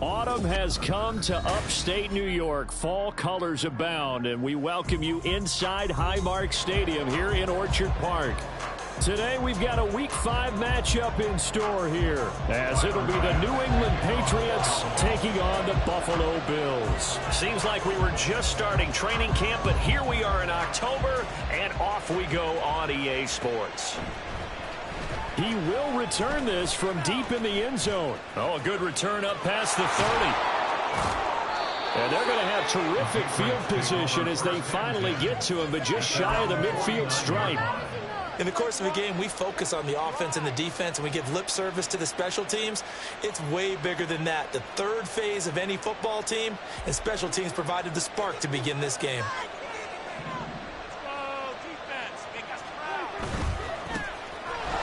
Autumn has come to upstate New York. Fall colors abound, and we welcome you inside Highmark Stadium here in Orchard Park. Today we've got a Week 5 matchup in store here, as it'll be the New England Patriots taking on the Buffalo Bills. Seems like we were just starting training camp, but here we are in October, and off we go on EA Sports. He will return this from deep in the end zone. Oh, a good return up past the 30. And they're going to have terrific field position as they finally get to him, but just shy of the midfield stripe. In the course of a game, we focus on the offense and the defense, and we give lip service to the special teams. It's way bigger than that. The third phase of any football team, and special teams provided the spark to begin this game.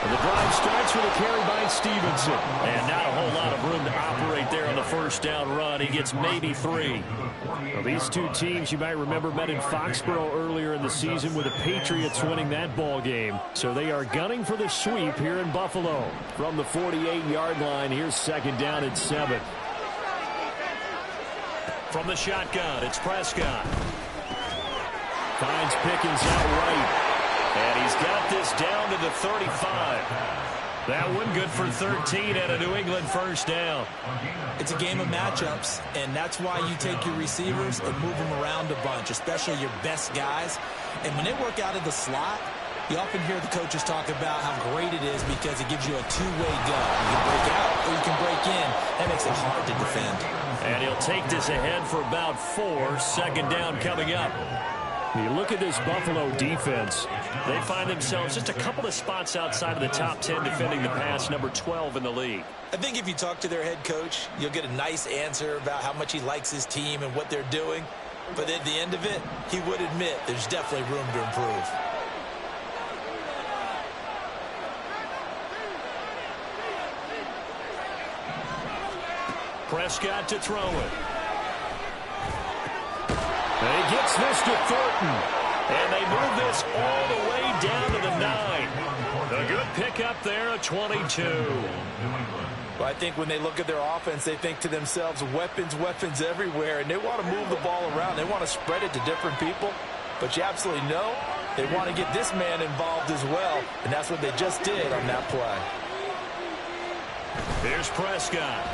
And the drive starts with a carry by Stevenson. And not a whole lot of room to operate there on the first down run. He gets maybe 3. Well, these two teams, you might remember, met in Foxborough earlier in the season with the Patriots winning that ball game. So they are gunning for the sweep here in Buffalo. From the 48-yard line, here's second down at 7. From the shotgun, it's Prescott. Finds Pickens out right. And he's got this down to the 35. That one good for 13 and a New England first down. It's a game of matchups, and that's why you take your receivers and move them around a bunch, especially your best guys. And when they work out of the slot, you often hear the coaches talk about how great it is because it gives you a two-way go. You can break out or you can break in. That makes it hard to defend. And he'll take this ahead for about 4. Second down coming up. You look at this Buffalo defense. They find themselves just a couple of spots outside of the top 10 defending the pass, number 12 in the league. I think if you talk to their head coach, you'll get a nice answer about how much he likes his team and what they're doing. But at the end of it, he would admit there's definitely room to improve. Prescott to throw it. And he gets this to Thornton. And they move this all the way down to the 9. A good pickup there, a 22. Well, I think when they look at their offense, they think to themselves, weapons, weapons everywhere, and they want to move the ball around. They want to spread it to different people. But you absolutely know they want to get this man involved as well, and that's what they just did on that play. Here's Prescott.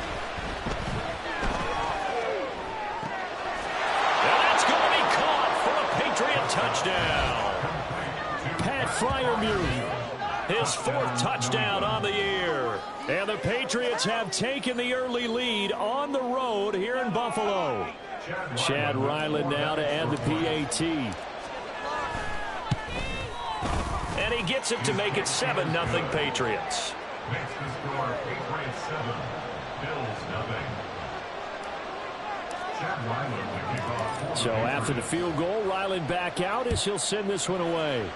Touchdown. Pat Freiermuth, his 4th touchdown on the year. And the Patriots have taken the early lead on the road here in Buffalo. Chad Ryland now to add the PAT. And he gets it to make it 7-0 Patriots. Makes the score Patriots 7, Bills 0. Chad Ryland to kick off. So after the field goal, Ryland back out as he'll send this one away.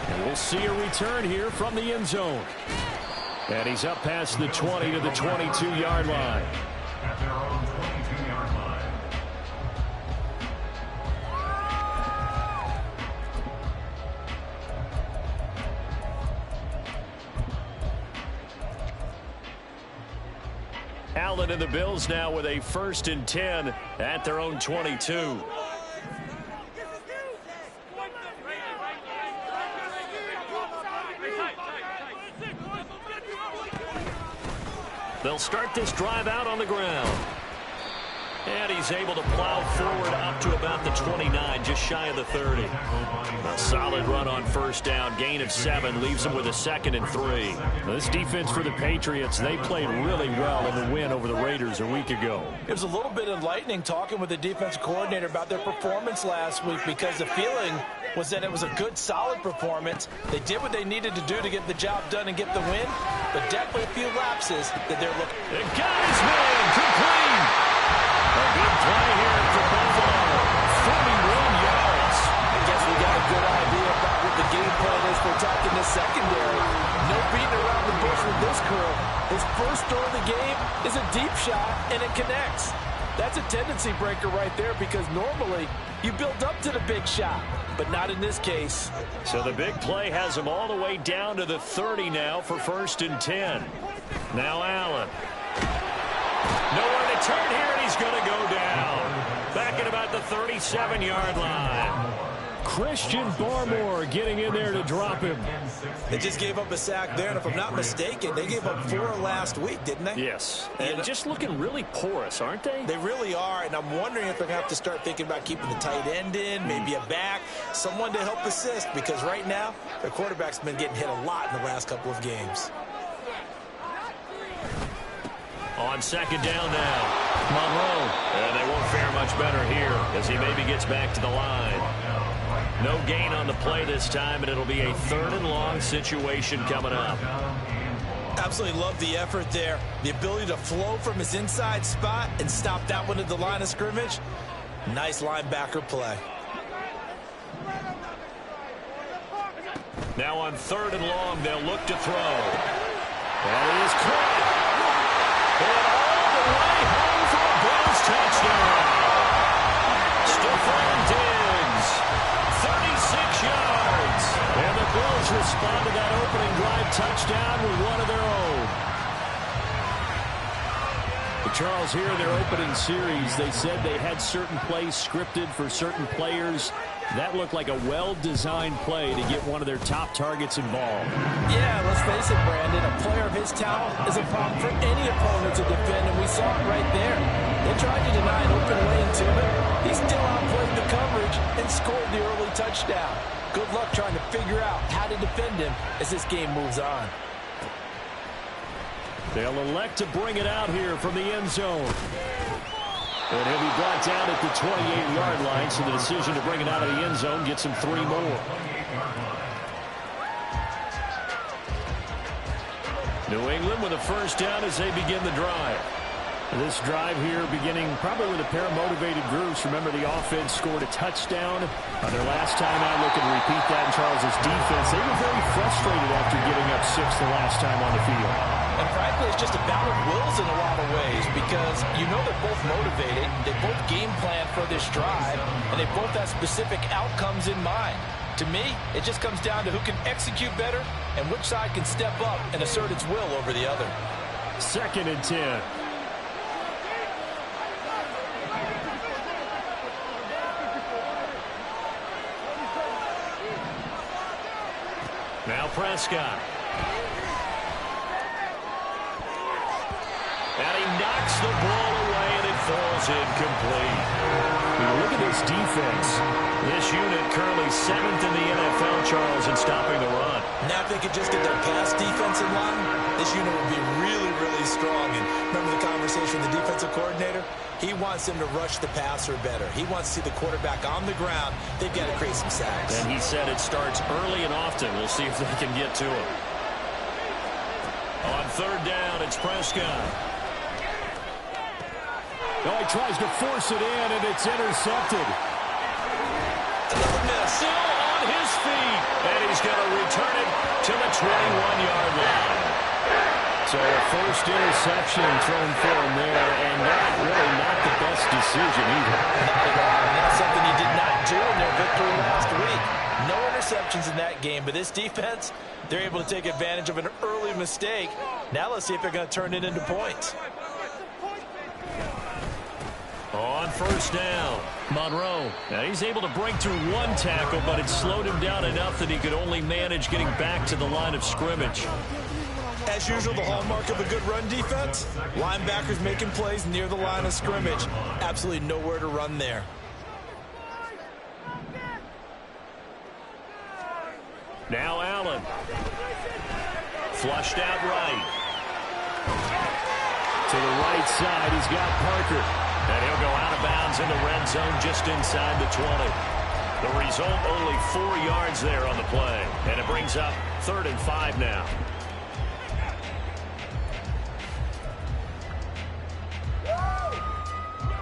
And we'll see a return here from the end zone. And he's up past the 20 to the 22-yard line. At their own 22-yard line. Allen and the Bills now with a 1st and 10 at their own 22. They'll start this drive out on the ground. And he's able to plow forward up to about the 29, just shy of the 30. A solid run on first down. Gain of 7 leaves him with a 2nd and 3. This defense for the Patriots, they played really well in the win over the Raiders a week ago. It was a little bit enlightening talking with the defensive coordinator about their performance last week because the feeling was that it was a good, solid performance. They did what they needed to do to get the job done and get the win, but definitely a few lapses that they're looking. It got his man complete. A big play here for Buffalo. 41 yards. I guess we got a good idea about what the game plan is for attacking this secondary. No beating around the bush with this crew. His first throw of the game is a deep shot, and it connects. That's a tendency breaker right there because normally you build up to the big shot, but not in this case. So the big play has him all the way down to the 30 now for 1st and 10. Now Allen. Nowhere to turn here, and he's going to go down. Back at about the 37-yard line. Christian Barmore getting in there to drop him. They just gave up a sack there, and if I'm not mistaken, they gave up 4 last week, didn't they? Yes. And just looking really porous, aren't they? They really are, and I'm wondering if they're going to have to start thinking about keeping the tight end in, maybe a back, someone to help assist, because right now, their quarterback's been getting hit a lot in the last couple of games. On second down now, Monroe. And they won't fare much better here as he maybe gets back to the line. No gain on the play this time, and it'll be a 3rd and long situation coming up. Absolutely love the effort there. The ability to flow from his inside spot and stop that one at the line of scrimmage. Nice linebacker play. Now on 3rd and long, they'll look to throw. That is caught. And all the way home for a Bills touchdown. Stephon Diggs, 36 yards. And the Bills respond to that opening drive touchdown with one of their own. Charles, here in their opening series, they said they had certain plays scripted for certain players. That looked like a well-designed play to get one of their top targets involved. Yeah, let's face it, Brandon. A player of his talent is a problem for any opponent to defend, and we saw it right there. They tried to deny an open lane to him. He still outplayed the coverage and scored the early touchdown. Good luck trying to figure out how to defend him as this game moves on. They'll elect to bring it out here from the end zone. And he'll be brought down at the 28-yard line, so the decision to bring it out of the end zone gets him 3 more. New England with a first down as they begin the drive. This drive here beginning probably with a pair of motivated groups. Remember, the offense scored a touchdown on their last time out. Looking to repeat that in Charles's defense. They were very frustrated after giving up 6 the last time on the field. And frankly, it's just a battle of wills in a lot of ways because you know they're both motivated. They both game plan for this drive, and they both have specific outcomes in mind. To me, it just comes down to who can execute better and which side can step up and assert its will over the other. 2nd and 10. Now Prescott. And he knocks the ball away, and it falls incomplete. Look at this defense. This unit currently 7th in the NFL, Charles, in stopping the run. Now if they could just get their pass defense in line, this unit would be really, really strong. And remember the conversation with the defensive coordinator? He wants them to rush the passer better. He wants to see the quarterback on the ground. They've got to create some sacks. And he said it starts early and often. We'll see if they can get to him. On 3rd down, it's Prescott. Oh, he tries to force it in, and it's intercepted. Another miss. Still on his feet. And he's going to return it to the 21-yard line. So a first interception thrown for him there, and that really not the best decision either. Not at all. And that's something he did not do in their victory last week. No interceptions in that game, but this defense, they're able to take advantage of an early mistake. Now let's see if they're going to turn it into points. On 1st down, Monroe. Now he's able to break through 1 tackle, but it slowed him down enough that he could only manage getting back to the line of scrimmage. As usual, the hallmark of a good run defense, linebackers making plays near the line of scrimmage. Absolutely nowhere to run there. Now Allen. Flushed out right. To the right side, he's got Parker. And he'll go out of bounds in the red zone just inside the 20. The result, only 4 yards there on the play. And it brings up 3rd and 5 now.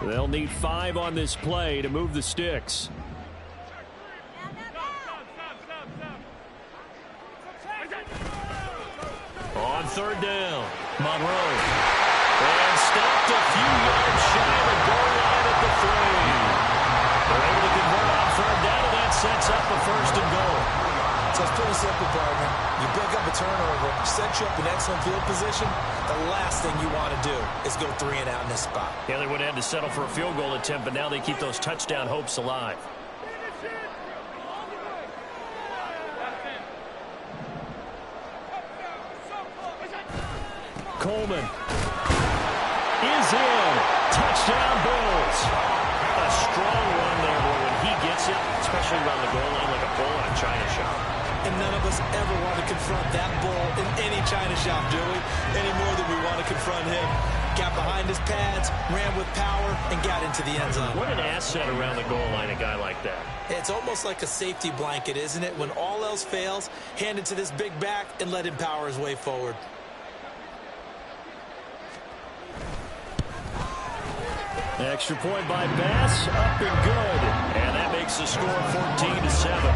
They'll need 5 on this play to move the sticks. On 3rd down, Monroe. And stopped a few yards shy of the goal line at the 3. They're able to convert on 3rd down, and that sets up a 1st and goal. So it's pretty simple, partner. You break up a turnover, set you up in excellent field position. The last thing you want to do is go 3 and out in this spot. Yeah, they would have had to settle for a field goal attempt, but now they keep those touchdown hopes alive. Coleman is in. Touchdown, Bills. A strong run there, boy, when he gets it, especially around the goal line like a bull in a china shop. And none of us ever want to confront that bull in any china shop, do we? Any more than we want to confront him. Got behind his pads, ran with power, and got into the end zone. What an asset around the goal line, a guy like that. It's almost like a safety blanket, isn't it? When all else fails, hand it to this big back and let him power his way forward. Extra point by Bass, up and good. And that makes the score 14-7.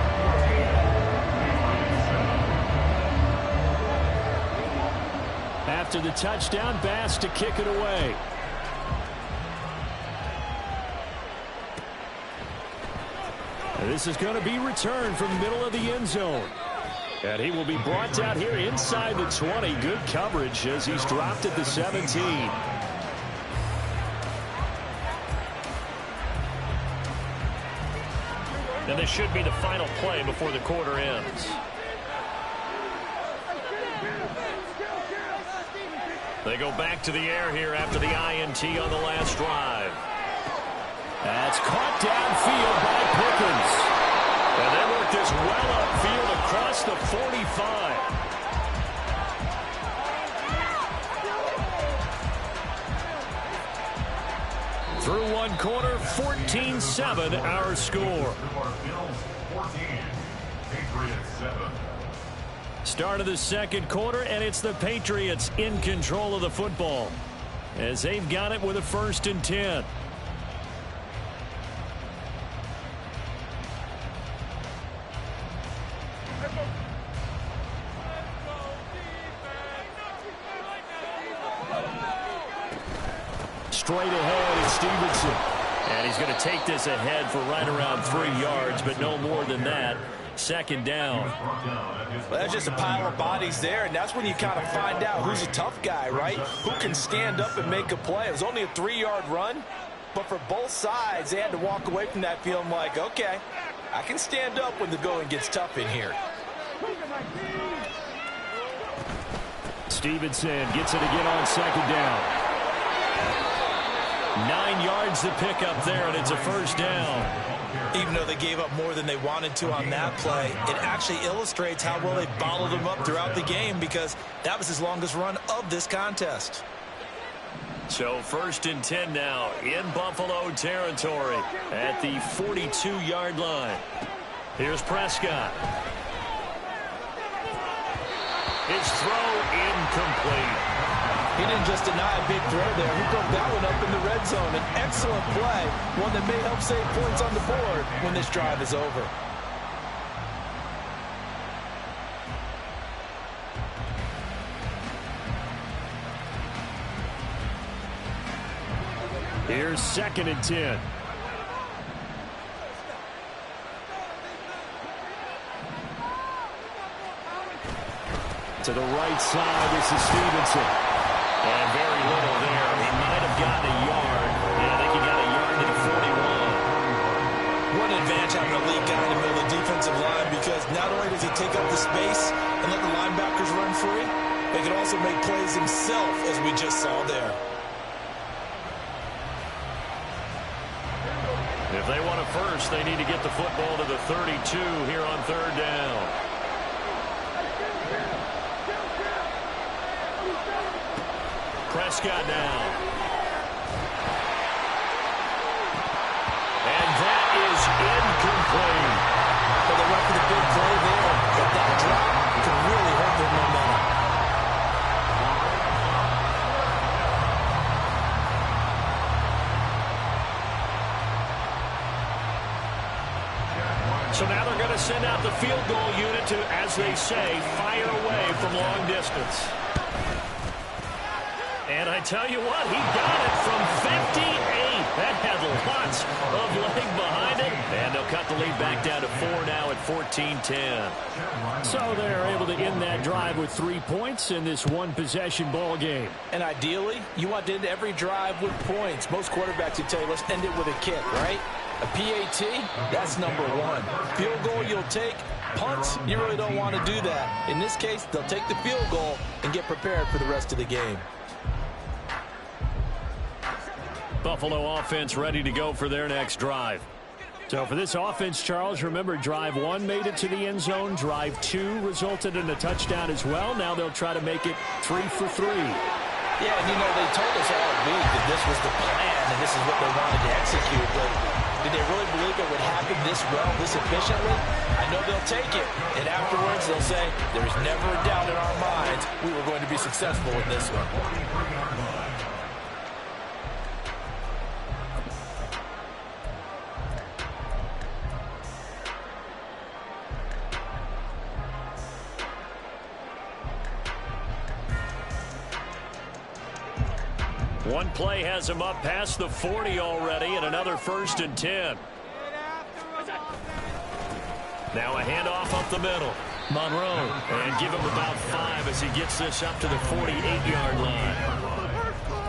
After the touchdown, Bass to kick it away. And this is going to be returned from the middle of the end zone. And he will be brought down here inside the 20. Good coverage as he's dropped at the 17. And this should be the final play before the quarter ends. They go back to the air here after the INT on the last drive. That's caught downfield by Pickens. And they work this well upfield across the 45. Through one quarter, 14-7 our score. Start of the second quarter, and it's the Patriots in control of the football as they've got it with a 1st and 10. Straight ahead is Stevenson. And he's going to take this ahead for right around 3 yards, but no more than that. 2nd down. Well, that's just a pile of bodies there, and that's when you kind of find out who's a tough guy, right? Who can stand up and make a play. It was only a 3-yard run, but for both sides, they had to walk away from that feeling like, okay, I can stand up when the going gets tough in here. Stevenson gets it again on 2nd down. 9 yards to pick up there, and it's a 1st down. Even though they gave up more than they wanted to on that play, it actually illustrates how well they bottled them up throughout the game because that was his longest run of this contest. So 1st and 10 now in Buffalo territory at the 42-yard line. Here's Prescott. His throw incomplete. He didn't just deny a big throw there. He broke that one up in the red zone. An excellent play, one that may help save points on the board when this drive is over. Here's 2nd and 10. To the right side, this is Stevenson. And very little there. He might have gotten a yard. Yeah, I think he got a yard to the 41. What an advantage having a lead guy in the middle of the defensive line because not only does he take up the space and let the linebackers run free, but he can also make plays himself, as we just saw there. If they want a first, they need to get the football to the 32 here on 3rd down. Prescott now. And that is incomplete. Well, they went for the big play there, but that drop can really hurt their momentum. So now they're going to send out the field goal unit to, as they say, fire away from long distance. And I tell you what, he got it from 58. That had lots of leg behind it. And they'll cut the lead back down to 4 now at 14-7. 13-10. So they're able to end that drive with 3 points in this one-possession ball game. And ideally, you want to end every drive with points. Most quarterbacks would tell you, let's end it with a kick, right? A PAT, that's number one. Field goal you'll take. Punts, you really don't want to do that. In this case, they'll take the field goal and get prepared for the rest of the game. Buffalo offense ready to go for their next drive. So for this offense, Charles, remember drive 1 made it to the end zone. Drive 2 resulted in a touchdown as well. Now they'll try to make it 3 for 3. Yeah, and you know, they told us all week that this was the plan and this is what they wanted to execute. But did they really believe it would happen this well, this efficiently? I know they'll take it. And afterwards, they'll say, there's never a doubt in our minds we were going to be successful in this one. One play has him up past the 40 already, and another 1st and 10. Now a handoff up the middle. Monroe, and give him about 5 as he gets this up to the 48-yard line.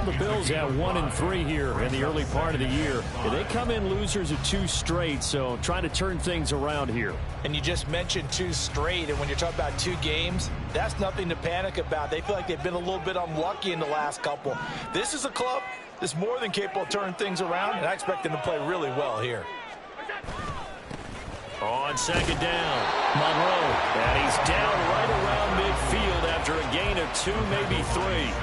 The Bills have 1 and 3 here in the early part of the year. They come in losers of 2 straight, so trying to turn things around here. And you just mentioned 2 straight, and when you're talking about 2 games, that's nothing to panic about. They feel like they've been a little bit unlucky in the last couple. This is a club that's more than capable of turning things around, and I expect them to play really well here. On 2nd down, Monroe, and he's down right around midfield after a gain of 2, maybe 3.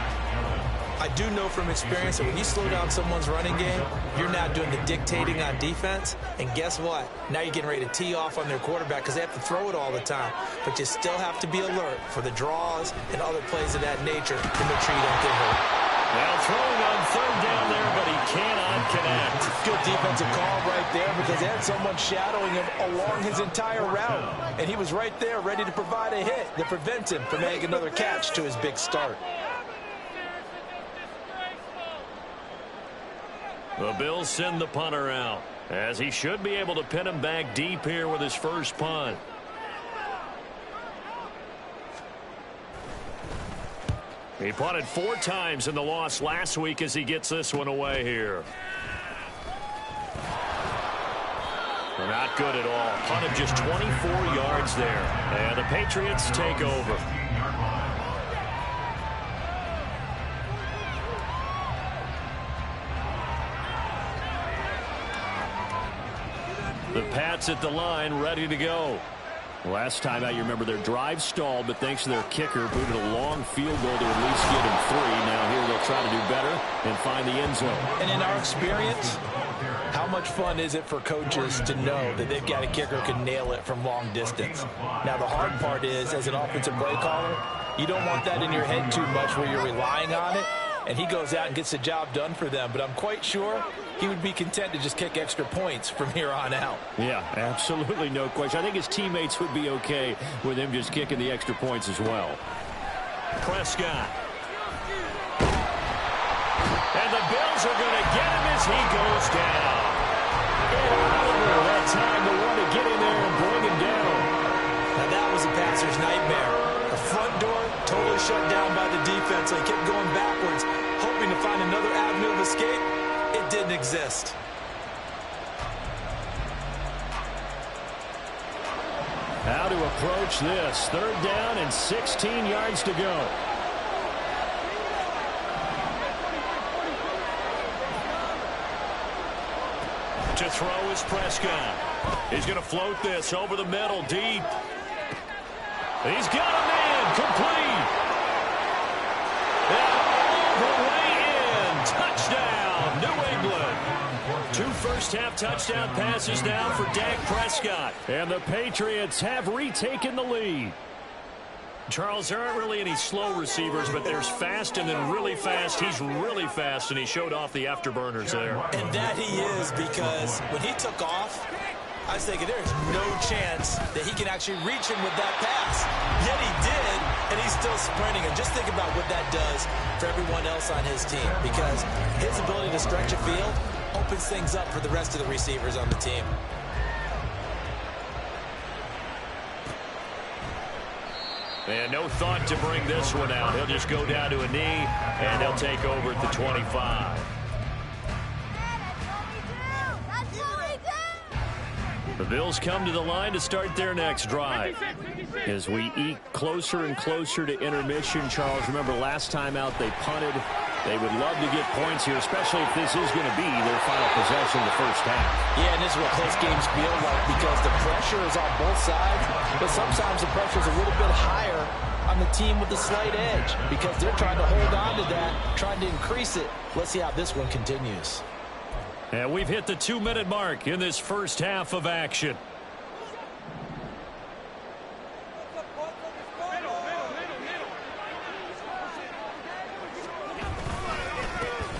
I do know from experience that when you slow down someone's running game, you're now doing the dictating on defense. And guess what? Now you're getting ready to tee off on their quarterback because they have to throw it all the time. But you still have to be alert for the draws and other plays of that nature to make sure you don't get hurt. Now throwing on 3rd down there, but he cannot connect. Good defensive call right there because they had someone shadowing him along his entire route. And he was right there ready to provide a hit that prevents him from making another catch to his big start. The Bills send the punter out, as he should be able to pin him back deep here with his first punt. He punted 4 times in the loss last week as he gets this one away here. Not good at all. Punted just 24 yards there. And the Patriots take over. The Pats at the line, ready to go. Last time out, you remember their drive stalled, but thanks to their kicker, booted a long field goal to at least get him 3. Now here they'll try to do better and find the end zone. And in our experience, how much fun is it for coaches to know that they've got a kicker who can nail it from long distance? Now, the hard part is, as an offensive play caller, you don't want that in your head too much where you're relying on it, and he goes out and gets the job done for them. But I'm quite sure he would be content to just kick extra points from here on out. Yeah, absolutely no question. I think his teammates would be okay with him just kicking the extra points as well. Prescott. And the Bills are going to get him as he goes down. Oliver had time to want to get in there and bring him down. Now that was a passer's nightmare. The front door totally shut down by the defense. They kept going backwards, hoping to find another avenue of escape. It didn't exist. How to approach this. 3rd down and 16 yards to go. To throw is Prescott. He's going to float this over the middle, deep. He's got a man, complete. And all the way in. Touchdown, New England. 2 first-half touchdown passes now for Dak Prescott. And the Patriots have retaken the lead. Charles, there aren't really any slow receivers, but there's fast and then really fast. He's really fast, and he showed off the afterburners there. And that he is, because when he took off, I was thinking there's no chance that he can actually reach him with that pass. Yet he did, and he's still sprinting. And just think about what that does for everyone else on his team, because his ability to stretch a field opens things up for the rest of the receivers on the team. And no thought to bring this one out. He'll just go down to a knee, and they'll take over at the 25. The Bills come to the line to start their next drive. As we eke closer and closer to intermission, Charles, remember last time out they punted. They would love to get points here, especially if this is going to be their final possession of the first half. Yeah, and this is what close games feel like because the pressure is on both sides, but sometimes the pressure is a little bit higher on the team with the slight edge because they're trying to hold on to that, trying to increase it. Let's see how this one continues. And we've hit the 2-minute mark in this first half of action.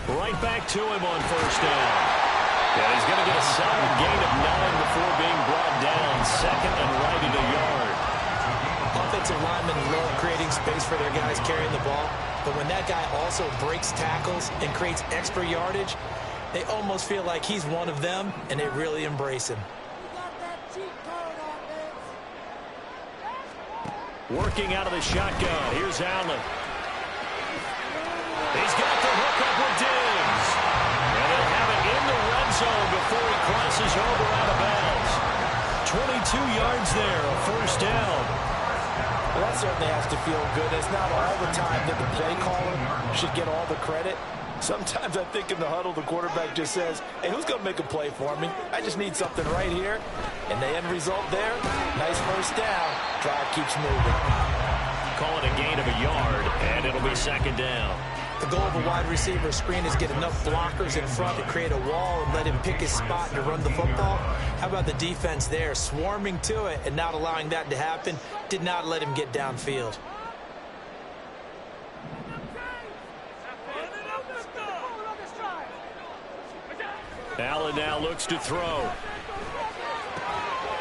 Right back to him on first down. And he's going to get a solid gain of 9 before being brought down. Second and right at a yard. Offensive linemen love creating space for their guys carrying the ball. But when that guy also breaks tackles and creates extra yardage, they almost feel like he's one of them, and they really embrace him. Working out of the shotgun. Here's Allen. He's got the hook up with Diggs. And they'll have it in the red zone before he crosses over out of bounds. 22 yards there, a first down. Well, that certainly has to feel good. It's not all the time that the play caller should get all the credit. Sometimes I think in the huddle, the quarterback just says, hey, who's going to make a play for me? I just need something right here. And the end result there, nice first down. Drive keeps moving. Call it a gain of a yard, and it'll be second down. The goal of a wide receiver screen is get enough blockers in front to create a wall and let him pick his spot to run the football. How about the defense there, swarming to it and not allowing that to happen? Did not let him get downfield. Allen now looks to throw.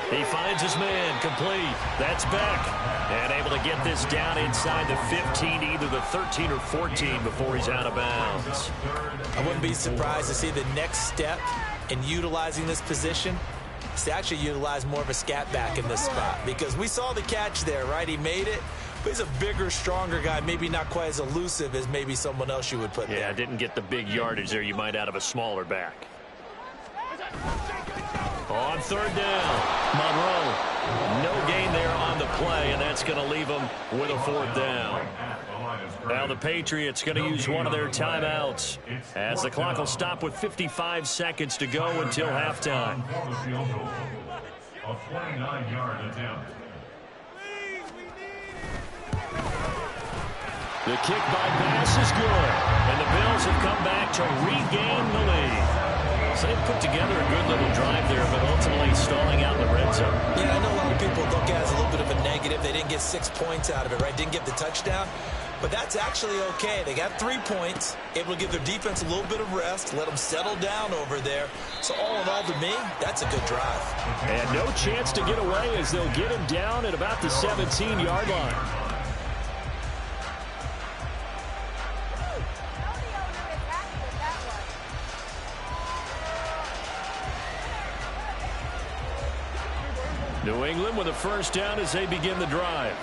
He finds his man, complete. That's Beck. And able to get this down inside the 15, either the 13 or 14 before he's out of bounds. I wouldn't be surprised to see the next step in utilizing this position is to actually utilize more of a scat back in this spot. Because we saw the catch there, right? He made it. But he's a bigger, stronger guy, maybe not quite as elusive as maybe someone else you would put there. Yeah, didn't get the big yardage there you might out of a smaller back. On third down, Monroe. No gain there on the play, and that's going to leave them with a fourth down. Now the Patriots going to use one of their timeouts as the clock will stop with 55 seconds to go until halftime. A 29-yard attempt. The kick by pass is good, and the Bills have come back to regain the lead. So they put together a good little drive there, but ultimately stalling out in the red zone. Yeah, I know a lot of people look at it as a little bit of a negative. They didn't get 6 points out of it, right? Didn't get the touchdown. But that's actually okay. They got 3 points, able to give their defense a little bit of rest, let them settle down over there. So all in all, to me, that's a good drive. And no chance to get away as they'll get him down at about the 17-yard line. New England with a first down as they begin the drive.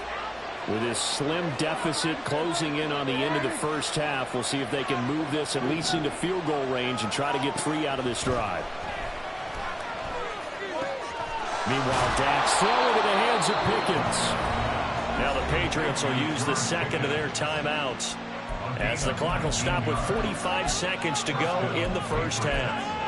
With this slim deficit closing in on the end of the first half, we'll see if they can move this at least into field goal range and try to get 3 out of this drive. Meanwhile, Dak's throw into the hands of Pickens. Now the Patriots will use the second of their timeouts as the clock will stop with 45 seconds to go in the first half.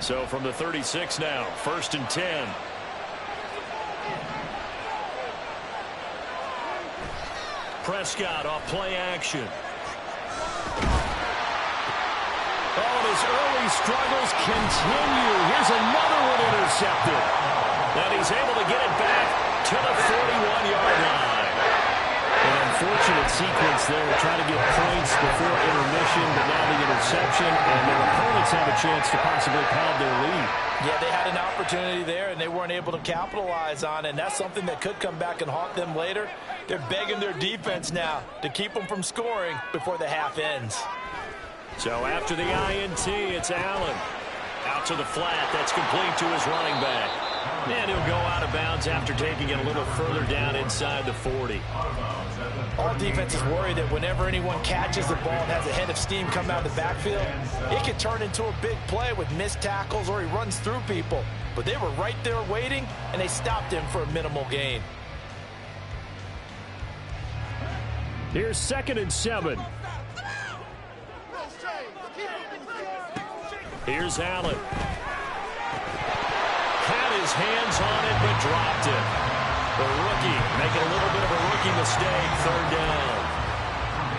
So from the 36 now, 1st and 10. Prescott off play action. Oh, and his early struggles continue. Here's another one intercepted. And he's able to get it back to the 41-yard line. An unfortunate sequence there, trying to get points before intermission, but now the interception, and their opponent Giants have a chance to possibly pad their lead. Yeah, they had an opportunity there, and they weren't able to capitalize on it. And that's something that could come back and haunt them later. They're begging their defense now to keep them from scoring before the half ends. So after the INT, it's Allen. Out to the flat. That's complete to his running back. And he'll go out of bounds after taking it a little further down inside the 40. All defenses worry that whenever anyone catches the ball and has a head of steam come out of the backfield, it can turn into a big play with missed tackles or he runs through people. But they were right there waiting, and they stopped him for a minimal gain. Here's 2nd and 7. Here's Allen. Had his hands on it, but dropped it. The rookie making a little bit of a rookie mistake, 3rd down.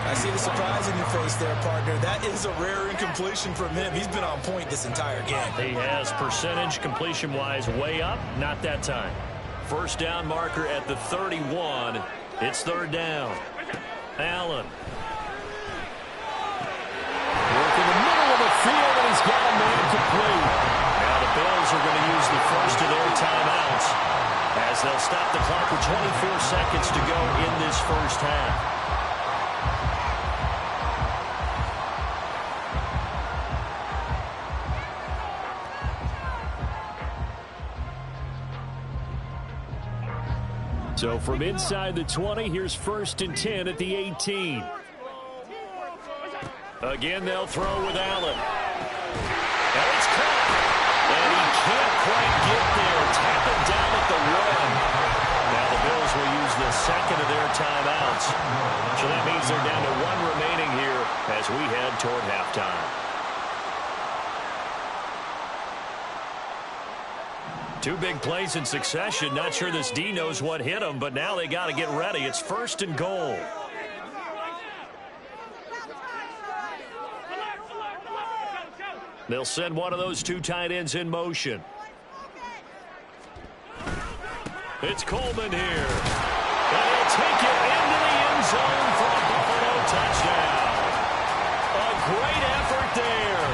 I see the surprise in your face there, partner. That is a rare incompletion from him. He's been on point this entire game. He has percentage completion-wise way up, not that time. 1st down marker at the 31. It's 3rd down. Allen. Working the middle of the field, and he's got a man complete. Now the Bills are going to use the first of their timeouts as they'll stop the clock with 24 seconds to go in this first half. So from inside the 20, here's 1st and 10 at the 18. Again, they'll throw with Allen. And it's caught. And he can't quite get there. Tap it down at the 1. Now the Bills will use the 2nd of their timeouts. So that means they're down to 1 remaining here as we head toward halftime. 2 big plays in succession. Not sure this D knows what hit him, but now they got to get ready. It's 1st and goal. They'll send one of those 2 tight ends in motion. It's Coleman here. And he'll take it into the end zone for a Buffalo touchdown. A great effort there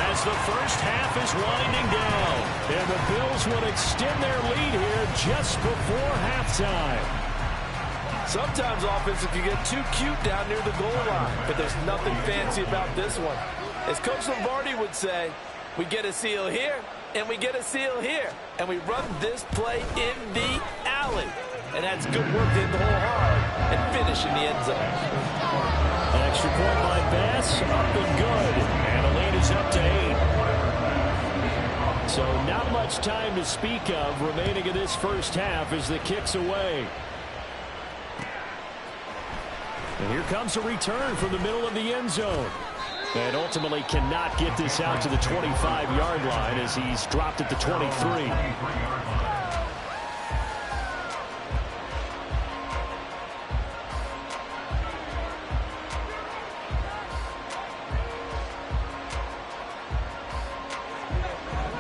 as the first half is winding down. And the Bills will extend their lead here just before halftime. Sometimes offenses can get too cute down near the goal line, but there's nothing fancy about this one. As Coach Lombardi would say, we get a seal here, and we get a seal here, and we run this play in the alley. And that's good work to hit the hole hard and finish in the end zone. An extra point by Bass, up and good. And the lead is up to 8. So not much time to speak of remaining in this first half as the kick's away. And here comes a return from the middle of the end zone. And ultimately cannot get this out to the 25-yard line as he's dropped at the 23.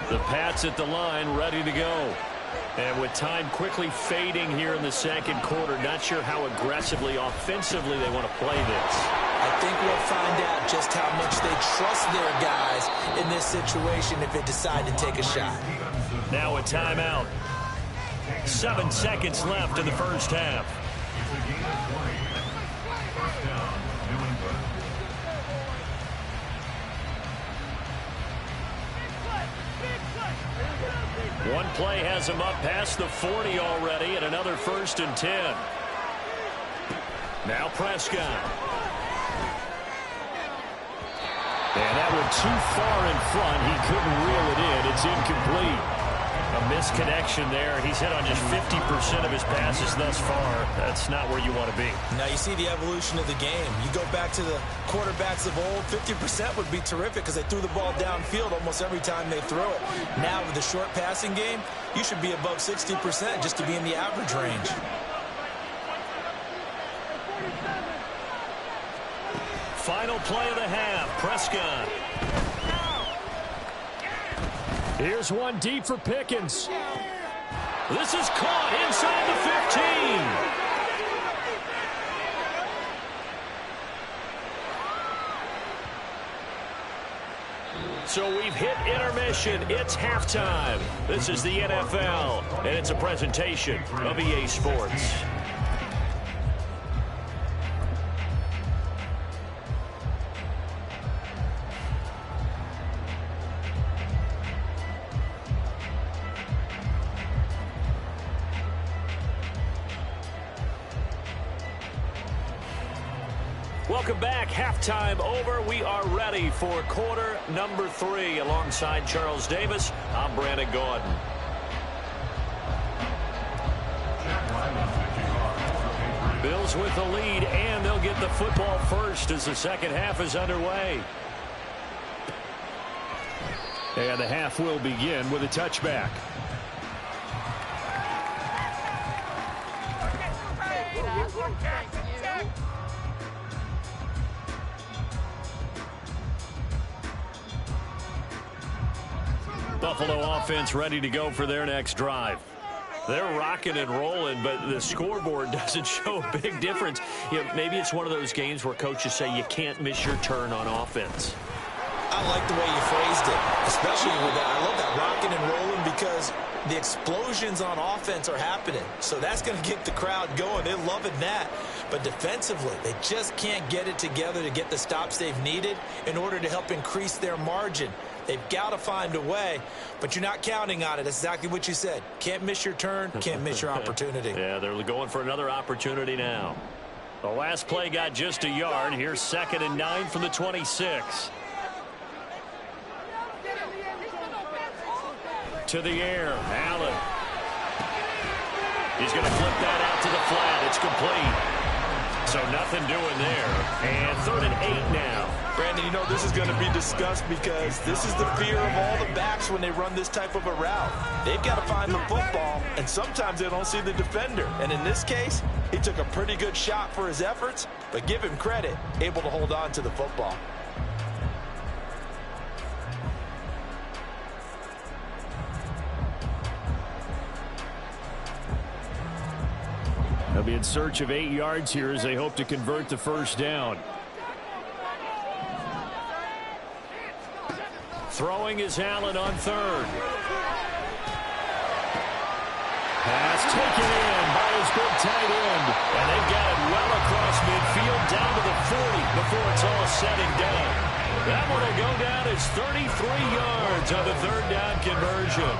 The Pats at the line, ready to go. And with time quickly fading here in the 2nd quarter, not sure how aggressively, offensively they want to play this. I think we'll find out just how much they trust their guys in this situation if they decide to take a shot. Now a timeout. 7 seconds left in the first half. One play has him up past the 40 already, and another 1st and 10. Now Prescott. And that one too far in front. He couldn't reel it in. It's incomplete. A misconnection there. He's hit on just 50% of his passes thus far. That's not where you want to be. Now you see the evolution of the game. You go back to the quarterbacks of old, 50% would be terrific because they threw the ball downfield almost every time they throw it. Now with the short passing game, you should be above 60% just to be in the average range. Final play of the half. Prescott. Here's one deep for Pickens. This is caught inside the 15. So we've hit intermission. It's halftime. This is the NFL, and it's a presentation of EA Sports. Welcome back. Halftime over. We are ready for quarter number 3. Alongside Charles Davis, I'm Brandon Gaudin. Bills with the lead, and they'll get the football first as the second half is underway. And the half will begin with a touchback. Buffalo offense ready to go for their next drive. They're rocking and rolling, but the scoreboard doesn't show a big difference. You know, maybe it's one of those games where coaches say you can't miss your turn on offense. I like the way you phrased it, especially with that. I love that rocking and rolling because the explosions on offense are happening. So that's going to get the crowd going. They're loving that. But defensively, they just can't get it together to get the stops they've needed in order to help increase their margin. They've got to find a way, but you're not counting on it. That's exactly what you said. Can't miss your turn, can't miss your opportunity. Yeah, they're going for another opportunity now. The last play got just a yard. Here's 2nd and 9 from the 26. To the air, Allen. He's going to flip that out to the flat. It's complete. So nothing doing there. And 3rd and 8 now. Brandon, you know this is going to be discussed because this is the fear of all the backs when they run this type of a route. They've got to find the football, and sometimes they don't see the defender. And in this case, he took a pretty good shot for his efforts, but give him credit, able to hold on to the football. They'll be in search of 8 yards here as they hope to convert the first down. Throwing is Allen on 3rd. Pass taken in by his big tight end. And they've got it well across midfield down to the 40 before it's all said and done. That one will go down as 33 yards on the 3rd down conversion.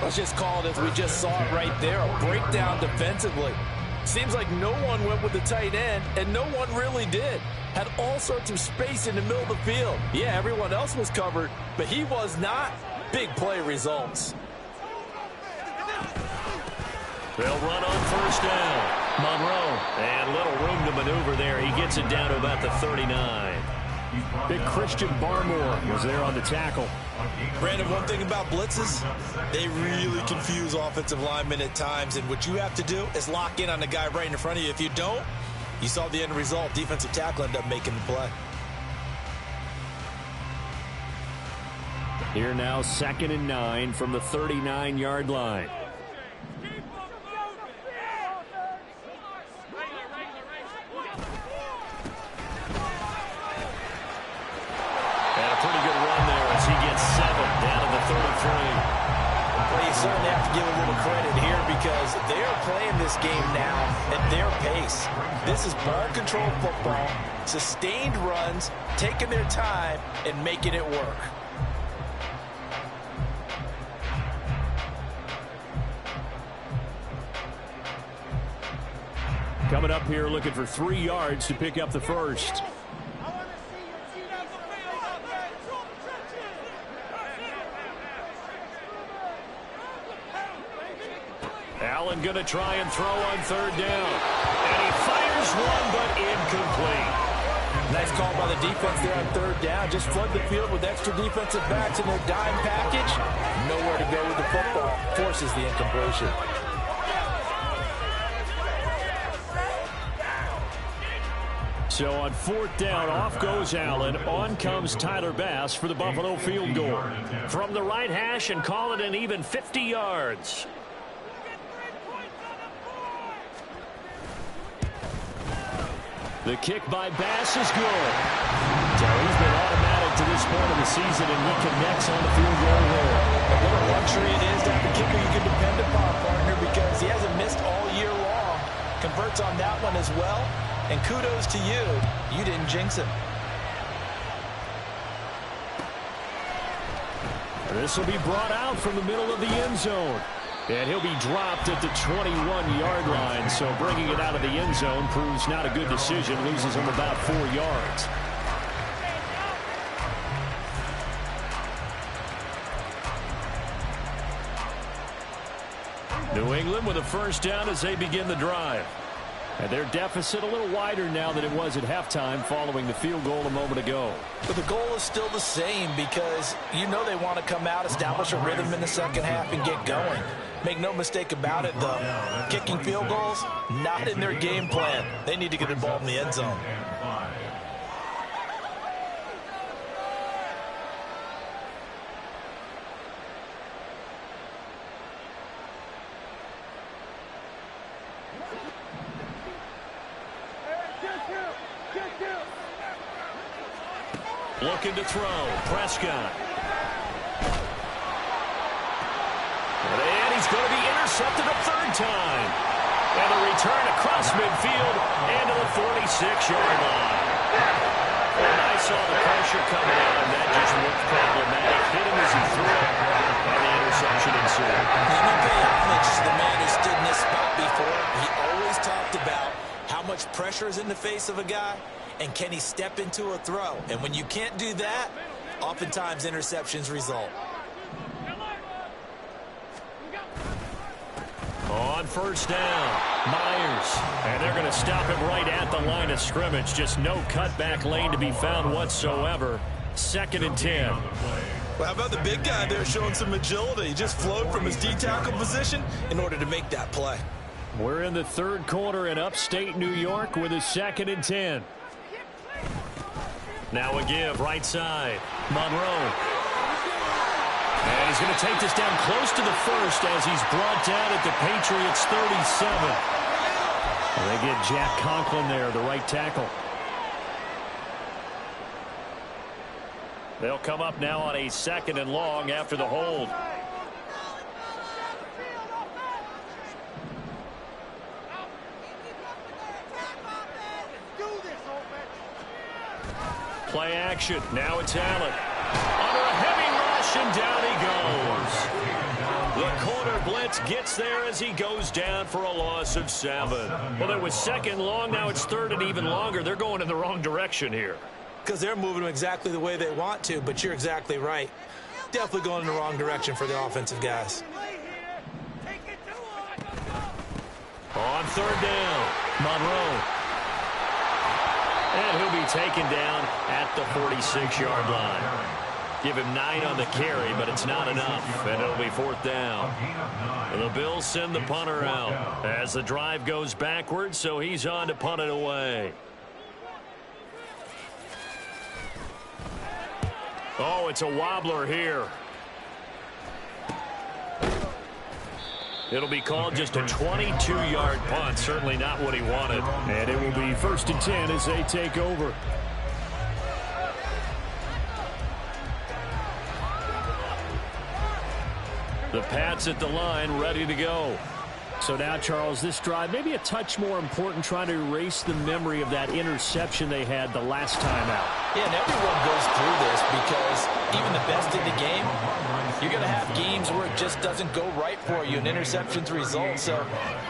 Let's just call it as we just saw it right there, a breakdown defensively. Seems like no one went with the tight end, and no one really did. Had all sorts of space in the middle of the field. Yeah, everyone else was covered, but he was not. Big play results. They'll run on 1st down. Monroe, and little room to maneuver there. He gets it down to about the 39. Big Christian Barmore was there on the tackle. Brandon, one thing about blitzes, they really confuse offensive linemen at times, and what you have to do is lock in on the guy right in front of you. If you don't, you saw the end result. Defensive tackle ended up making the play. Here now, 2nd and 9 from the 39-yard line. Certainly have to give a little credit here because they're playing this game now at their pace. This is ball control football, sustained runs, taking their time and making it work. Coming up here looking for 3 yards to pick up the first. Allen going to try and throw on 3rd down. And he fires one, but incomplete. Nice call by the defense there on 3rd down. Just flood the field with extra defensive backs in their dime package. Nowhere to go with the football. Forces the incompletion. So on 4th down, off goes Allen. On comes Tyler Bass for the Buffalo field goal. From the right hash and call it an even 50 yards. The kick by Bass is good. So he's been automatic to this point of the the season, and he connects on the field goal there. And what a luxury it is to have a kicker you can depend upon, partner, because he hasn't missed all year long. Converts on that one as well. And kudos to you. You didn't jinx him. This will be brought out from the middle of the end zone. And he'll be dropped at the 21-yard line. So bringing it out of the end zone proves not a good decision. Loses him about 4 yards. New England with a first down as they begin the drive. And their deficit a little wider now than it was at halftime following the field goal a moment ago. But the goal is still the same because you know they want to come out, establish a rhythm in the second half, and get going. Make no mistake about it, though. Kicking field goals, not in their game plan. They need to get involved in the end zone. Looking to throw. Prescott. And he's going to be intercepted a third time. And a return across midfield and to the 46-yard line. And I saw the pressure coming out, and that just looked problematic. Hit him as he threw it, and the interception ensued. Let me pay homage to the man who stood in this spot before. He always talked about how much pressure is in the face of a guy, and can he step into a throw? And when you can't do that, oftentimes interceptions result. On first down, Myers. And they're going to stop him right at the line of scrimmage. Just no cutback lane to be found whatsoever. 2nd and 10. Well, how about the big guy there showing some agility? He just flowed from his D-tackle position in order to make that play. We're in the third quarter in upstate New York with a 2nd and 10. Now a give, right side. Monroe. And he's going to take this down close to the first as he's brought down at the Patriots 37. And they get Jack Conklin there, the right tackle. They'll come up now on a 2nd and long after the hold. Play action. Now it's Allen. Under a heavy rush, and down he goes. The corner blitz gets there as he goes down for a loss of 7. Well, it was 2nd long. Now it's 3rd and even longer. They're going in the wrong direction here. Because they're moving them exactly the way they want to, but you're exactly right. Definitely going in the wrong direction for the offensive guys. On 3rd down, Monroe. And he'll be taken down at the 46-yard line. Give him 9 on the carry, but it's not enough, and it'll be 4th down. And the Bills send the punter out as the drive goes backwards, so he's on to punt it away. Oh, it's a wobbler here. It'll be called just a 22-yard punt. Certainly not what he wanted. And it will be 1st and 10 as they take over. The Pats at the line, ready to go. So now, Charles, this drive maybe a touch more important, trying to erase the memory of that interception they had the last time out. Yeah, and everyone goes through this because even the best in the game, you're going to have games where it just doesn't go right for you and interceptions result. So,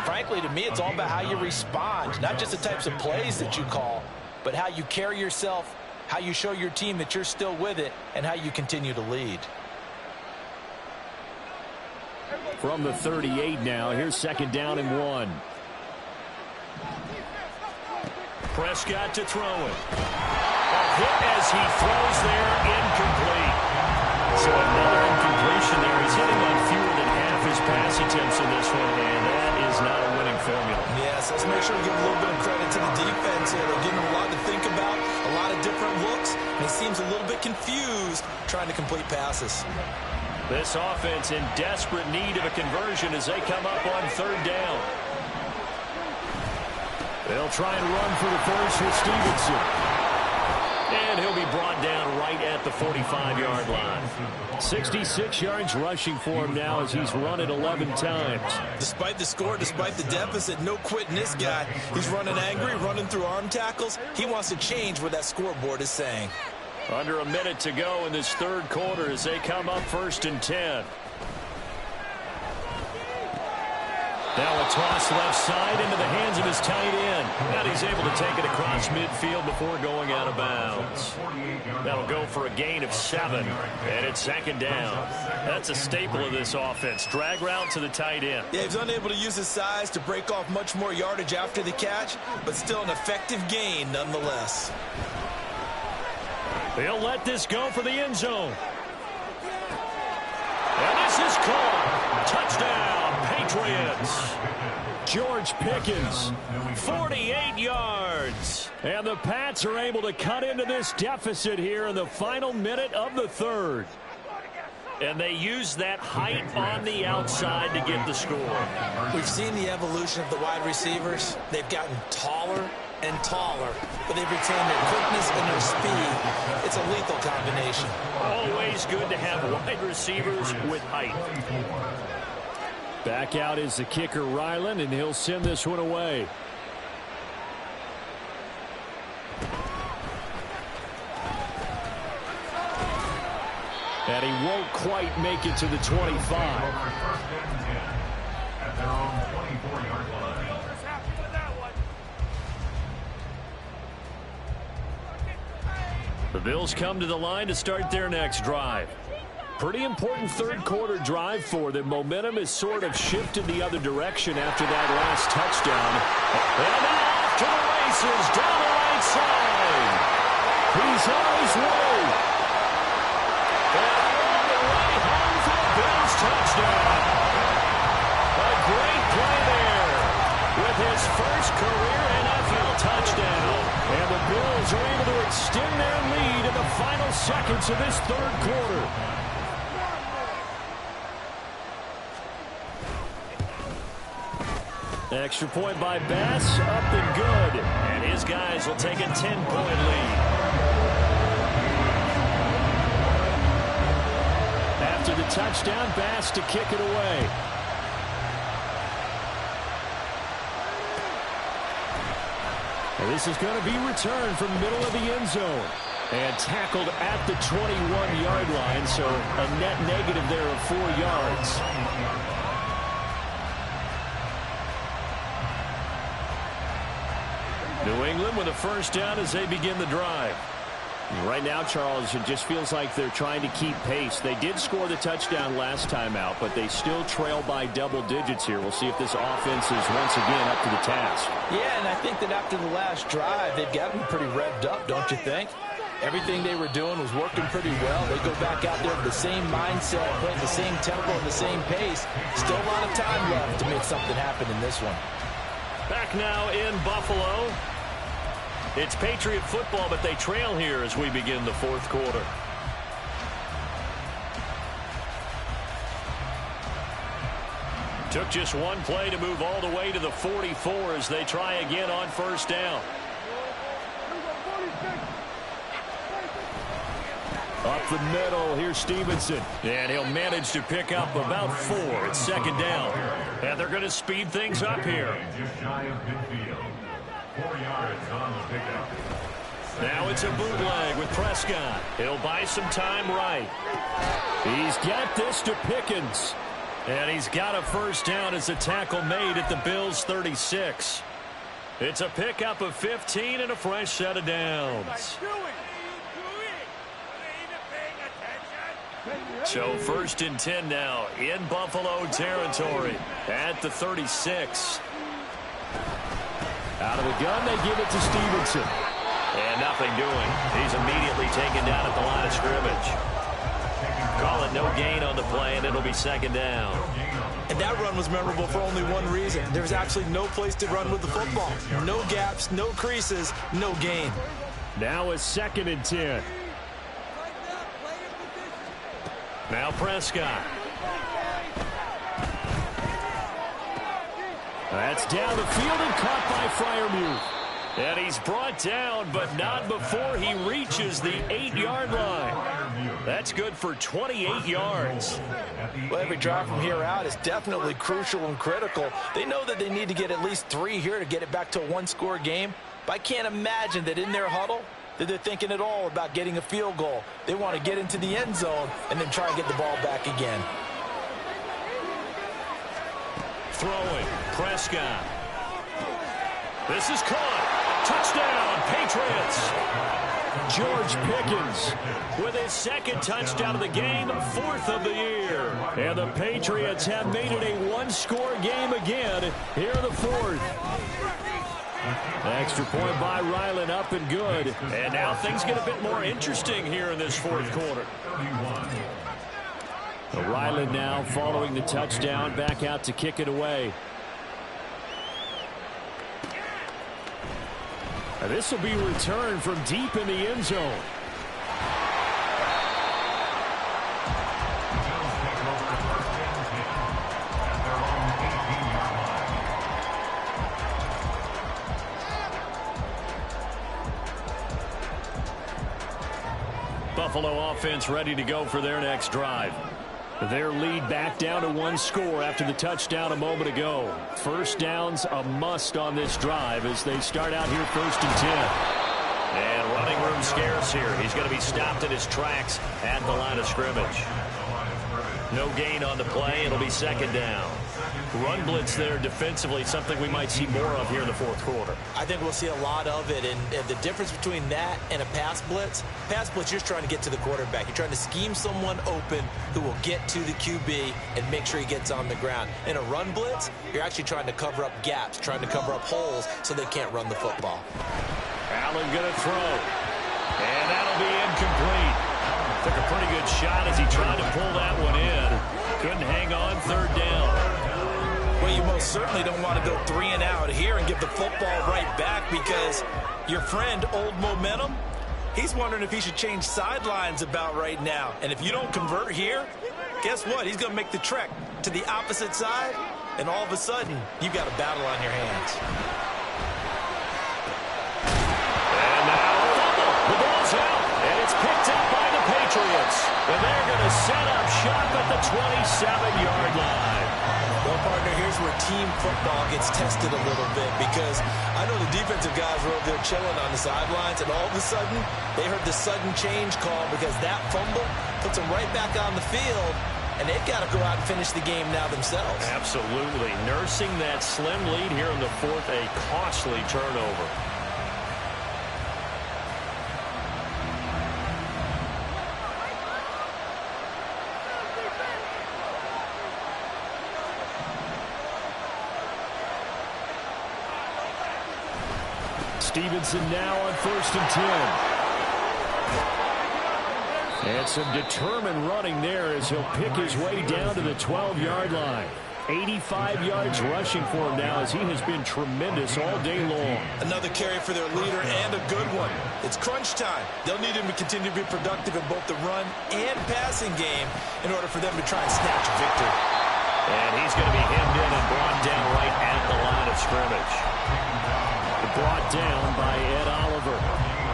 frankly, to me, it's all about how you respond, not just the types of plays that you call, but how you carry yourself, how you show your team that you're still with it, and how you continue to lead. From the 38 now, here's 2nd down and 1. Prescott to throw it. A hit as he throws there, incomplete. So another incompletion there. He's hitting on fewer than half his pass attempts in this one, and that is not a winning formula. Yes, let's make sure we give a little bit of credit to the defense here. They're giving him a lot to think about, a lot of different looks, and he seems a little bit confused trying to complete passes. This offense in desperate need of a conversion as they come up on 3rd down. They'll try and run for the first with Stevenson. And And he'll be brought down right at the 45-yard line. 66 yards rushing for him now as he's run it 11 times. Despite the score, despite the deficit, no quitting this guy. He's running angry, running through arm tackles. He wants to change what that scoreboard is saying. Under a minute to go in this third quarter as they come up 1st and 10. Now a toss left side into the hands of his tight end. And he's able to take it across midfield before going out of bounds. That'll go for a gain of 7. And it's 2nd down. That's a staple of this offense. Drag route to the tight end. Yeah, he's unable to use his size to break off much more yardage after the catch, but still an effective gain nonetheless. They'll let this go for the end zone. And this is caught. Touchdown, Patriots. George Pickens, 48 yards. And the Pats are able to cut into this deficit here in the final minute of the third. And they use that height on the outside to get the score. We've seen the evolution of the wide receivers. They've gotten taller and taller, but they've retained their quickness and their speed. It's a lethal combination. Always good to have wide receivers with height. Back out is the kicker, Ryland, and he'll send this one away. And he won't quite make it to the 25. The Bills come to the line to start their next drive. Pretty important third quarter drive for them. Momentum has sort of shifted the other direction after that last touchdown. And now off to the races down the right side. He's on his way. And all the way home for the Bills touchdown. A great play there with his first career NFL touchdown. And the Bills are able to extend their lead in the final seconds of this third quarter. Extra point by Bass, up and good. And his guys will take a 10-point lead. After the touchdown, Bass to kick it away. And this is going to be returned from the middle of the end zone. And tackled at the 21-yard line, so a net negative there of 4 yards. New England with a first down as they begin the drive. Right now, Charles, it just feels like they're trying to keep pace. They did score the touchdown last time out, but they still trail by double digits here. We'll see if this offense is once again up to the task. Yeah, and I think that after the last drive, they've gotten pretty revved up, don't you think? Everything they were doing was working pretty well. They go back out there with the same mindset, playing the same tempo and the same pace. Still a lot of time left to make something happen in this one. Back now in Buffalo. It's Patriot football, but they trail here as we begin the fourth quarter. Took just one play to move all the way to the 44 as they try again on first down. Up the middle, here's Stevenson. And he'll manage to pick up about 4. It's second down. And they're going to speed things up here. Just shy of midfield. 4 yards on the pickup. Now it's a bootleg with Prescott. He'll buy some time right. He's got this to Pickens. And he's got a first down as a tackle made at the Bills' 36. It's a pickup of 15 and a fresh set of downs. So first and 10 now in Buffalo territory at the 36. Out of the gun, they give it to Stevenson. And nothing doing. He's immediately taken down at the line of scrimmage. Call it no gain on the play, and it'll be second down. And that run was memorable for only one reason. There was actually no place to run with the football. No gaps, no creases, no gain. Now a second and 10. Now Prescott. That's down the field and caught by Freiermuth. And he's brought down, but not before he reaches the 8-yard line. That's good for 28 yards. Well, every drive from here out is definitely crucial and critical. They know that they need to get at least 3 here to get it back to a one-score game. But I can't imagine that in their huddle that they're thinking at all about getting a field goal. They want to get into the end zone and then try and get the ball back again. Throwing, Prescott. This is caught. Touchdown, Patriots. George Pickens with his second touchdown of the game, 4th of the year. And the Patriots have made it a one-score game again here in the 4th. Extra point by Ryland, up and good. And now things get a bit more interesting here in this 4th quarter. Ryland now following the touchdown, back out to kick it away. And this will be returned from deep in the end zone. Buffalo offense ready to go for their next drive. Their lead back down to 1 score after the touchdown a moment ago. First down's a must on this drive as they start out here 1st and 10. And running room scarce here. He's going to be stopped in his tracks at the line of scrimmage. No gain on the play. It'll be 2nd down. Run blitz there defensively, something we might see more of here in the 4th quarter. I think we'll see a lot of it, and the difference between that and a pass blitz, you're trying to get to the quarterback. You're trying to scheme someone open who will get to the QB and make sure he gets on the ground. In a run blitz, you're actually trying to cover up gaps, trying to cover up holes so they can't run the football. Allen going to throw, and that'll be incomplete. Took a pretty good shot as he tried to pull that one in. Couldn't hang on, 3rd down. Well, you most certainly don't want to go 3 and out here and give the football right back because your friend, Old Momentum, he's wondering if he should change sidelines about right now. And if you don't convert here, guess what? He's going to make the trek to the opposite side, and all of a sudden, you've got a battle on your hands. And now the ball's out, and it's picked up by the Patriots. And they're going to set up shop at the 27-yard line. Well, partner, here's where team football gets tested a little bit because I know the defensive guys were over there chilling on the sidelines, and all of a sudden, they heard the sudden change call because that fumble puts them right back on the field, and they've got to go out and finish the game now themselves. Absolutely. Nursing that slim lead here in the 4th, a costly turnover. Stevenson now on 1st and 10. And some determined running there as he'll pick his way down to the 12-yard line. 85 yards rushing for him now as he has been tremendous all day long. Another carry for their leader and a good one. It's crunch time. They'll need him to continue to be productive in both the run and passing game in order for them to try and snatch a victory. And he's going to be hemmed in and brought down right at the line of scrimmage. Brought down by Ed Oliver.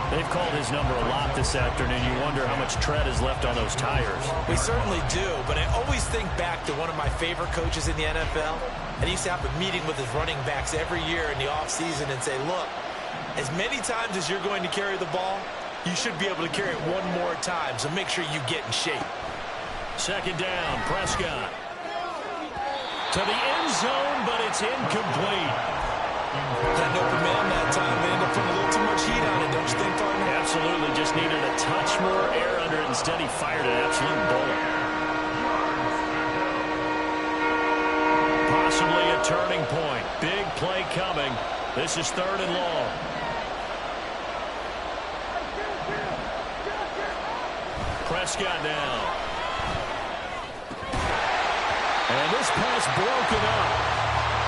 They've called his number a lot this afternoon. You wonder how much tread is left on those tires. We certainly do, but I always think back to one of my favorite coaches in the NFL, and he used to have a meeting with his running backs every year in the offseason and say, look, as many times as you're going to carry the ball, you should be able to carry it one more time, so make sure you get in shape. 2nd down, Prescott. To the end zone, but it's incomplete. Had an open man that time. They ended up putting a little too much heat on it, don't you think, partner? Absolutely. Just needed a touch more air under it. Instead, he fired an absolute bullet. Possibly a turning point. Big play coming. This is 3rd and long. Prescott now. And this pass broken up.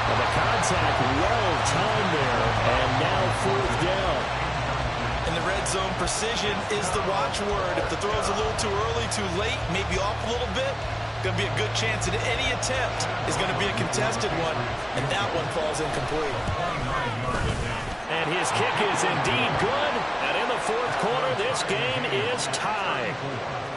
And the contact well timed there, and now 4th down. In the red zone, precision is the watchword. If the throw's a little too early, too late, maybe off a little bit, going to be a good chance that any attempt is going to be a contested one, and that one falls incomplete. And his kick is indeed good. And in the fourth quarter, this game is tied.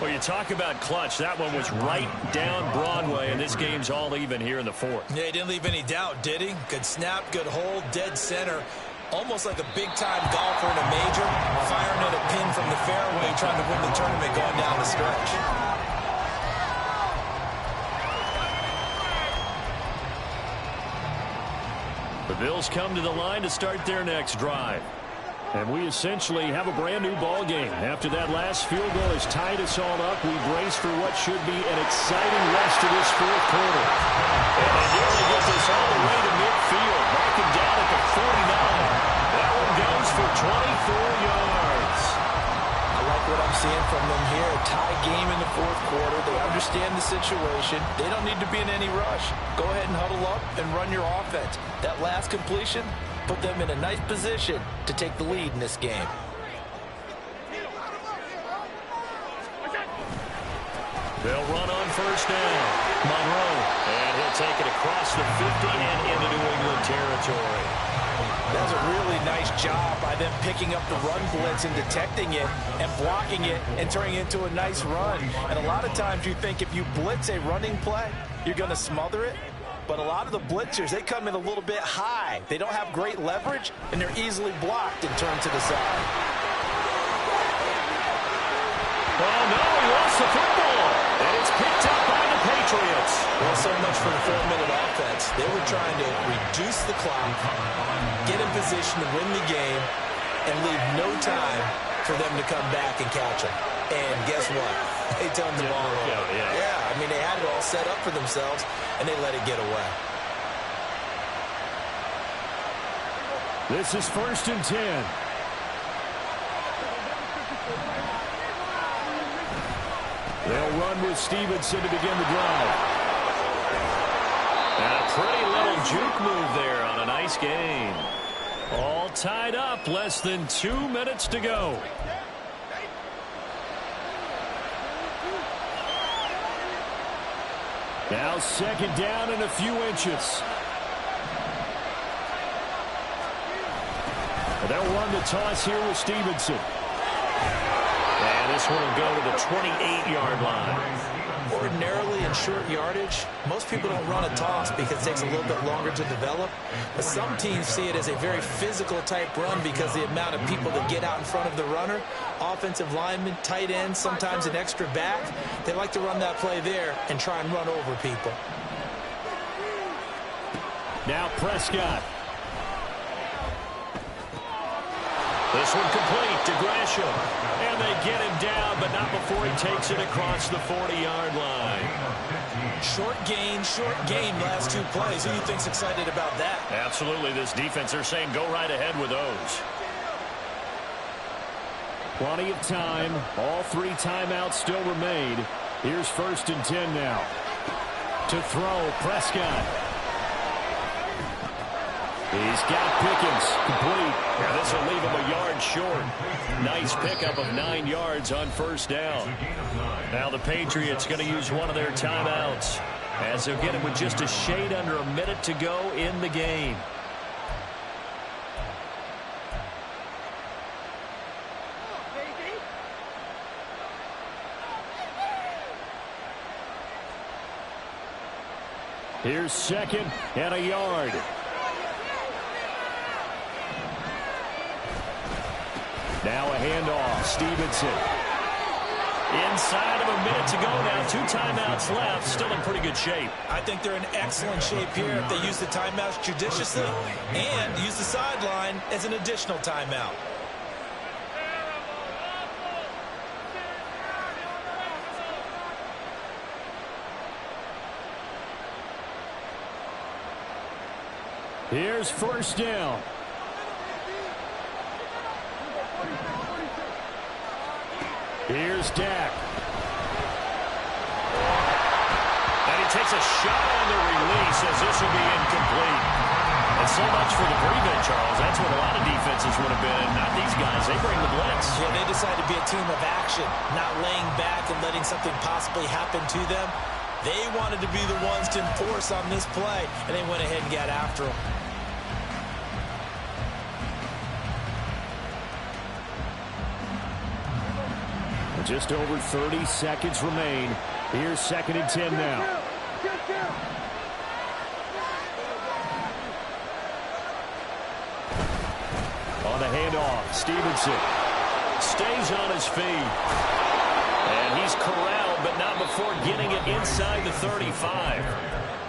Well, you talk about clutch. That one was right down Broadway, and this game's all even here in the fourth. Yeah, he didn't leave any doubt, did he? Good snap, good hold, dead center. Almost like a big-time golfer in a major, firing at a pin from the fairway, trying to win the tournament going down the stretch. The Bills come to the line to start their next drive. And we essentially have a brand-new ball game. After that last field goal has tied us all up, we brace for what should be an exciting rest of this fourth quarter. And they nearly get this all the way to midfield, marking down at the 49. That one goes for 24 yards. I like what I'm seeing from them here. A tie game in the fourth quarter. They understand the situation. They don't need to be in any rush. Go ahead and huddle up and run your offense. That last completion put them in a nice position to take the lead in this game. They'll run on first down. Monroe. And he'll take it across the 50 and into New England territory. That's a really nice job by them picking up the run blitz and detecting it and blocking it and turning it into a nice run. And a lot of times you think if you blitz a running play, you're going to smother it. But a lot of the blitzers, they come in a little bit high. They don't have great leverage, and they're easily blocked and turned to the side. Oh, no, he lost the football. And it's picked up by the Patriots. Well, so much for the 4-minute offense. They were trying to reduce the clock, get in position to win the game, and leave no time for them to come back and catch them. And guess what? They turned the ball over. Yeah, I mean, they had it all set up for themselves, and they let it get away. This is 1st and 10. They'll run with Stevenson to begin the drive. And a pretty little juke move there on a nice gain. All tied up, less than 2 minutes to go. Now 2nd down and a few inches. They'll run the toss here with Stevenson. And this one will go to the 28-yard line. Ordinarily in short yardage, most people don't run a toss because it takes a little bit longer to develop. But some teams see it as a very physical type run because the amount of people that get out in front of the runner, offensive linemen, tight ends, sometimes an extra back, they like to run that play there and try and run over people. Now Prescott. This one complete to Gresham. And they get him down, but not before he takes it across the 40-yard line. Short gain last 2 plays. Who do you think's excited about that? Absolutely. This defense, they're saying go right ahead with those. Plenty of time. All 3 timeouts still remain. Here's 1st and 10 now. To throw, Prescott. He's got Pickens, complete. Yeah, this will leave him a yard short. Nice pickup of 9 yards on first down. Now the Patriots going to use one of their timeouts as they'll get it with just a shade under a minute to go in the game. Here's 2nd and a yard. Now a handoff. Stevenson. Inside of a minute to go now. 2 timeouts left. Still in pretty good shape. I think they're in excellent shape here if they use the timeouts judiciously and use the sideline as an additional timeout. Here's 1st down. Here's Dak. And he takes a shot on the release as this will be incomplete. And so much for the prevent, Charles. That's what a lot of defenses would have been. Not these guys. They bring the blitz. Yeah, they decide to be a team of action, not laying back and letting something possibly happen to them. They wanted to be the ones to enforce on this play, and they went ahead and got after them. Just over 30 seconds remain. Here's 2nd and 10 now. On the handoff, Stevenson stays on his feet. And he's corralled, but not before getting it inside the 35.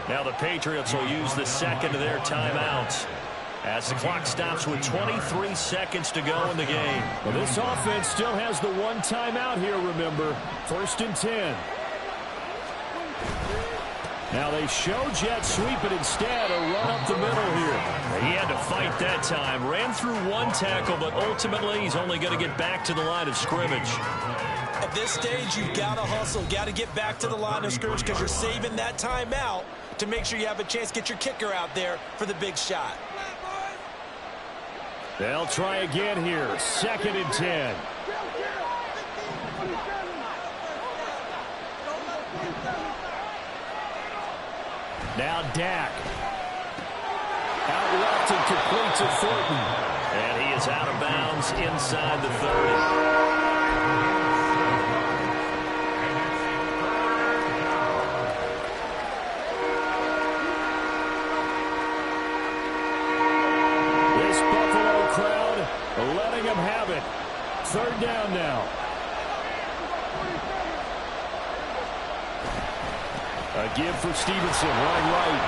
Now the Patriots will use the second of their timeouts as the clock stops with 23 seconds to go in the game. Well, this offense still has the one timeout here, remember. 1st and 10. Now they show jet sweep, but instead a run up the middle here. He had to fight that time. Ran through one tackle, but ultimately he's only going to get back to the line of scrimmage. At this stage, you've got to hustle. You've got to get back to the line of scrimmage because you're saving that timeout to make sure you have a chance to get your kicker out there for the big shot. They'll try again here. 2nd and 10. Now Dak. Out left and complete to Thornton. And he is out of bounds inside the 30. Letting him have it. 3rd down now. A give for Stevenson, running right.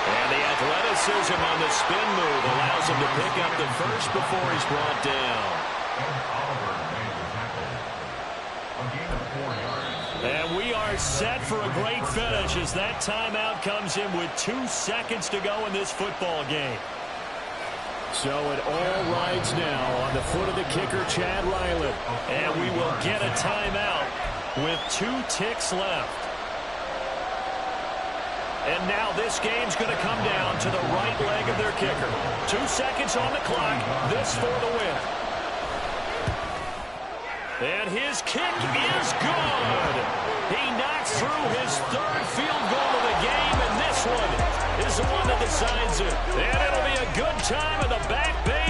And the athleticism on the spin move allows him to pick up the first before he's brought down. And we are set for a great finish as that timeout comes in with 2 seconds to go in this football game. So it all rides now on the foot of the kicker, Chad Ryland. And we will get a timeout with 2 ticks left. And now this game's going to come down to the right leg of their kicker. 2 seconds on the clock. This for the win. And his kick is good. He knocks through his 3rd field goal of the game, and this one is the one that decides it. And it'll be a good time in the back bench